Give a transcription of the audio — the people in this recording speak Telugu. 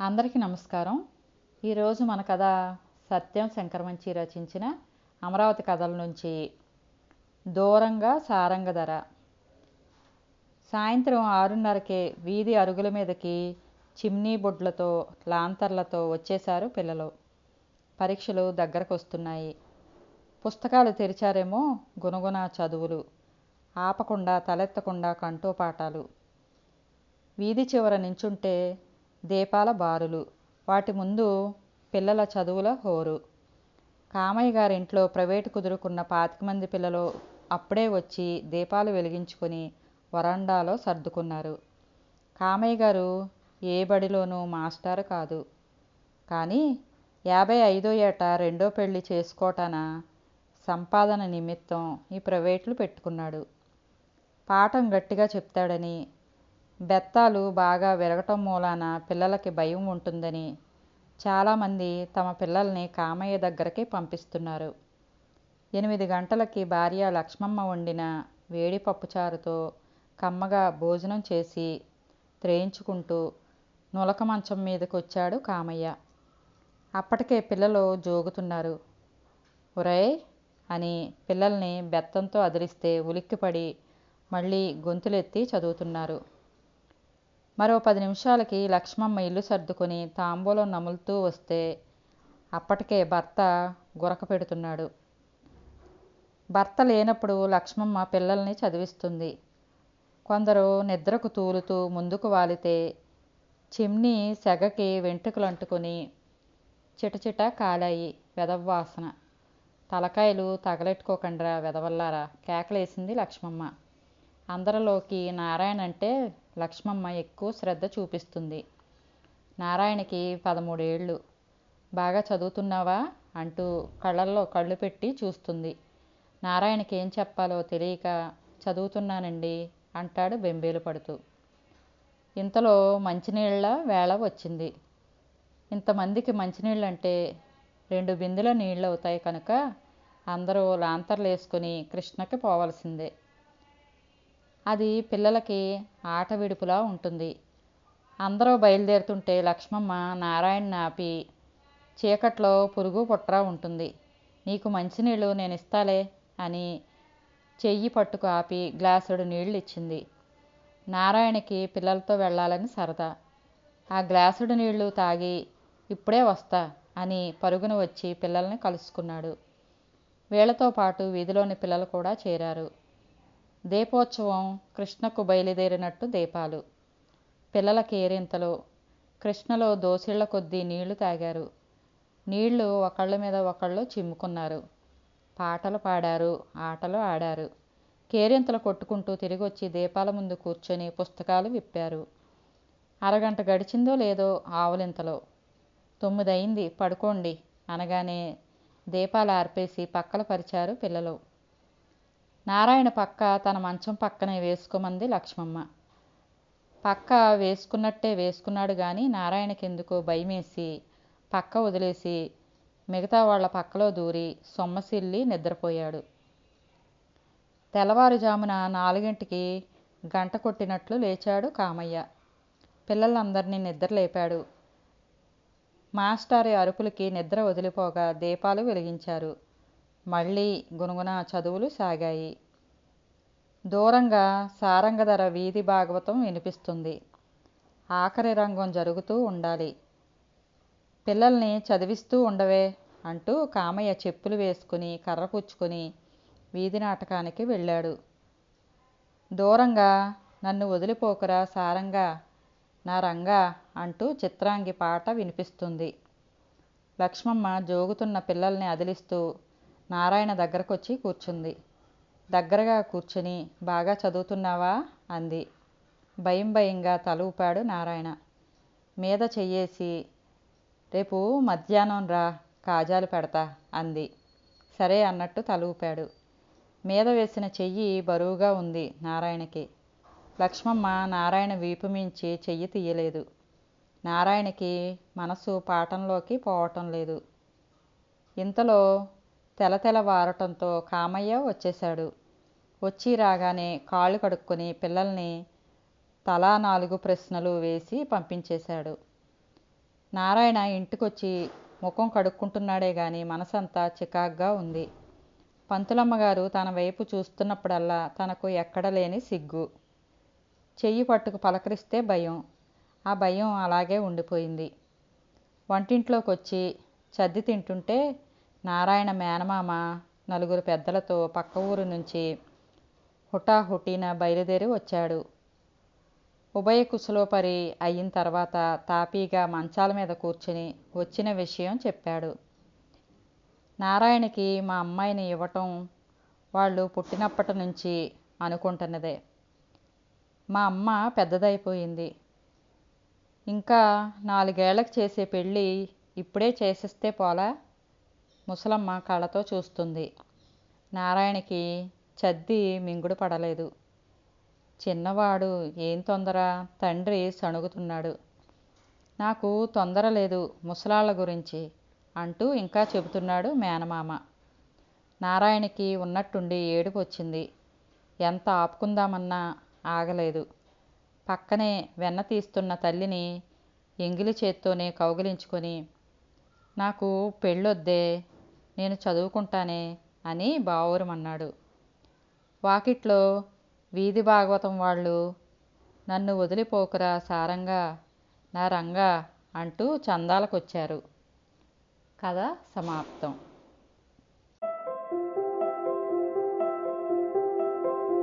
అందరికీ నమస్కారం. ఈరోజు మన కథ సత్యం శంకరమంచి రచించిన అమరావతి కథల నుంచి దూరంగా సారంగధర. సాయంత్రం 6:30కే వీధి అరుగుల మీదకి చిమ్నీ బొడ్లతో లాంతర్లతో వచ్చేశారు పిల్లలు. పరీక్షలు దగ్గరకు వస్తున్నాయి. పుస్తకాలు తెరిచారేమో గునగున చదువులు, ఆపకుండా తలెత్తకుండా కంఠోపాఠాలు. వీధి చివర నించుంటే దీపాల బారులు, వాటి ముందు పిల్లల చదువుల హోరు. కామయ్య గారింట్లో ప్రైవేటు కుదురుకున్న 25 మంది పిల్లలు అప్పుడే వచ్చి దీపాలు వెలిగించుకొని వరండాలో సర్దుకున్నారు. కామయ్య గారు ఏ బడిలోనూ మాస్టారు కాదు, కానీ 55వ ఏట రెండో పెళ్లి చేసుకోటాన సంపాదన నిమిత్తం ఈ ప్రైవేట్లు పెట్టుకున్నాడు. పాఠం గట్టిగా చెప్తాడని, బెత్తాలు బాగా విరగటం మూలాన పిల్లలకి భయం ఉంటుందని చాలామంది తమ పిల్లల్ని కామయ్య దగ్గరికి పంపిస్తున్నారు. 8 గంటలకి భార్య లక్ష్మమ్మ వండిన వేడి పప్పుచారుతో కమ్మగా భోజనం చేసి త్రేయించుకుంటూ నులక మంచం మీదకి వచ్చాడు కామయ్య. అప్పటికే పిల్లలు జోగుతున్నారు. ఒరేయ్ అని పిల్లల్ని బెత్తంతో అదిలిస్తే ఉలిక్కిపడి మళ్ళీ గొంతులెత్తి చదువుతున్నారు. మరో 10 నిమిషాలకి లక్ష్మమ్మ ఇల్లు సర్దుకొని తాంబూలం నములుతూ వస్తే అప్పటికే భర్త గురక పెడుతున్నాడు. భర్త లేనప్పుడు లక్ష్మమ్మ పిల్లల్ని చదివిస్తుంది. కొందరు నిద్రకు తూలుతూ ముందుకు వాలితే చిమ్నీ సెగకి వెంట్రుకలు అంటుకొని చిటచిట కాలాయి. వెదవ్వాసన. తలకాయలు తగలెట్టుకోకండ్రా వెదవల్లారా కేకలేసింది లక్ష్మమ్మ. అందరిలోకి నారాయణ అంటే లక్ష్మమ్మ ఎక్కువ శ్రద్ధ చూపిస్తుంది. నారాయణకి 13 ఏళ్ళు. బాగా చదువుతున్నావా అంటూ కళ్ళల్లో కళ్ళు పెట్టి చూస్తుంది. నారాయణకి ఏం చెప్పాలో తెలియక చదువుతున్నానండి అంటాడు బెంబేలు పడుతూ. ఇంతలో మంచినీళ్ళ వేళ వచ్చింది. ఇంతమందికి మంచినీళ్ళంటే 2 బిందెల నీళ్ళు అవుతాయి కనుక అందరూ లాంతర్లు వేసుకుని కృష్ణకి పోవలసిందే. అది పిల్లలకి ఆట విడుపులా ఉంటుంది. అందరూ బయలుదేరుతుంటే లక్ష్మమ్మ నారాయణని ఆపి, చీకట్లో పురుగు పుట్రా ఉంటుంది, నీకు మంచినీళ్ళు నేను ఇస్తాలే అని చెయ్యి పట్టుకు ఆపి గ్లాసుడు నీళ్ళు ఇచ్చింది. నారాయణకి పిల్లలతో వెళ్ళాలని సరదా. ఆ గ్లాసుడు నీళ్లు తాగి ఇప్పుడే వస్తా అని పరుగున వచ్చి పిల్లల్ని కలుసుకున్నాడు. వీళ్లతో పాటు వీధిలోని పిల్లలు కూడా చేరారు. దీపోత్సవం కృష్ణకు బయలుదేరినట్టు దీపాలు, పిల్లల కేరింతలు. కృష్ణలో దోసిళ్ల కొద్దీ నీళ్లు తాగారు. నీళ్లు ఒకళ్ళ మీద ఒకళ్ళు చిమ్ముకున్నారు. పాటలు పాడారు, ఆటలు ఆడారు. కేరింతలు కొట్టుకుంటూ తిరిగొచ్చి దీపాల ముందు కూర్చొని పుస్తకాలు విప్పారు. అరగంట గడిచిందో లేదో ఆవులింతలో 9 అయింది పడుకోండి అనగానే దీపాలు ఆర్పేసి పక్కల పరిచారు పిల్లలు. నారాయణ పక్క తన మంచం పక్కనే వేసుకోమంది లక్ష్మమ్మ. పక్క వేసుకున్నట్టే వేసుకున్నాడు గాని నారాయణకెందుకో భయమేసి పక్క వదిలేసి మిగతా వాళ్ల పక్కలో దూరి సొమ్మసిల్లి నిద్రపోయాడు. తెల్లవారుజామున 4ంటికి గంట కొట్టినట్లు లేచాడు కామయ్య. పిల్లలందరినీ నిద్రలేపాడు. మాస్టారి అరుపులకి నిద్ర వదిలిపోగా దీపాలు వెలిగించారు. మళ్ళీ గునగున చదువులు సాగాయి. దూరంగా సారంగధర వీధి భాగవతం వినిపిస్తుంది. ఆఖరి రంగం జరుగుతూ ఉండాలి. పిల్లల్ని చదివిస్తూ ఉండవే అంటూ కామయ్య చెప్పులు వేసుకుని కర్ర పుచ్చుకొని వీధి నాటకానికి వెళ్ళాడు. దూరంగా నన్ను వదిలిపోకురా సారంగా నా రంగా అంటూ చిత్రాంగి పాట వినిపిస్తుంది. లక్ష్మమ్మ జోగుతున్న పిల్లల్ని అదిలిస్తూ నారాయణ దగ్గరకొచ్చి కూర్చుంది. దగ్గరగా కూర్చుని బాగా చదువుతున్నావా అంది. భయం భయంగా తల ఊపాడు నారాయణ. మీద చెయ్యేసి రేపు మధ్యాహ్నం రా కాజాలు పెడతా అంది. సరే అన్నట్టు తల ఊపాడు. మీద వేసిన చెయ్యి బరువుగా ఉంది నారాయణకి. లక్ష్మమ్మ నారాయణ వీపు మించి చెయ్యి తీయలేదు. నారాయణకి మనసు పాఠంలోకి పోవటం లేదు. ఇంతలో తెలతెలవారటంతో కామయ్య వచ్చేశాడు. వచ్చి రాగానే కాళ్ళు కడుక్కొని పిల్లల్ని తలా 4 ప్రశ్నలు వేసి పంపించేశాడు. నారాయణ ఇంటికొచ్చి ముఖం కడుక్కుంటున్నాడే గాని మనసంతా చికాగ్గా ఉంది. పంతులమ్మగారు తన వైపు చూస్తున్నప్పుడల్లా తనకు ఎక్కడలేని సిగ్గు. చెయ్యి పట్టుకు పలకరిస్తే భయం. ఆ భయం అలాగే ఉండిపోయింది. వంటింట్లోకొచ్చి చద్ది తింటుంటే నారాయణ మేనమామ నలుగురు పెద్దలతో పక్క ఊరు నుంచి హుటాహుటిన బయలుదేరి వచ్చాడు. ఉభయ కుశలోపరి అయిన తర్వాత తాపీగా మంచాల మీద కూర్చుని వచ్చిన విషయం చెప్పాడు. నారాయణకి మా అమ్మాయిని ఇవ్వటం వాళ్ళు పుట్టినప్పటి నుంచి అనుకుంటున్నదే. మా అమ్మ పెద్దదైపోయింది. ఇంకా 4 ఏళ్లకు చేసే పెళ్ళి ఇప్పుడే చేసేస్తే పోలా? ముసలమ్మ కళ్ళతో చూస్తుంది. నారాయణకి చద్ది మింగుడు పడలేదు. చిన్నవాడు ఏం తొందర? తండ్రి సణుగుతున్నాడు. నాకు తొందర లేదు ముసలాళ్ళ గురించి అంటూ ఇంకా చెబుతున్నాడు మేనమామ. నారాయణకి ఉన్నట్టుండి ఏడుపు వచ్చింది. ఎంత ఆపుకుందామన్నా ఆగలేదు. పక్కనే వెన్న తీస్తున్న తల్లిని ఎంగిలి చేత్తోనే కౌగిలించుకొని, నాకు పెళ్ళొద్దే, నేను చదువుకుంటానే అని బావురుమన్నాడు. వాకిట్లో వీధి భాగవతం వాళ్ళు నన్ను వదిలిపోకురా సారంగా, నా రంగా అంటూ చందాలకొచ్చారు. కథ సమాప్తం.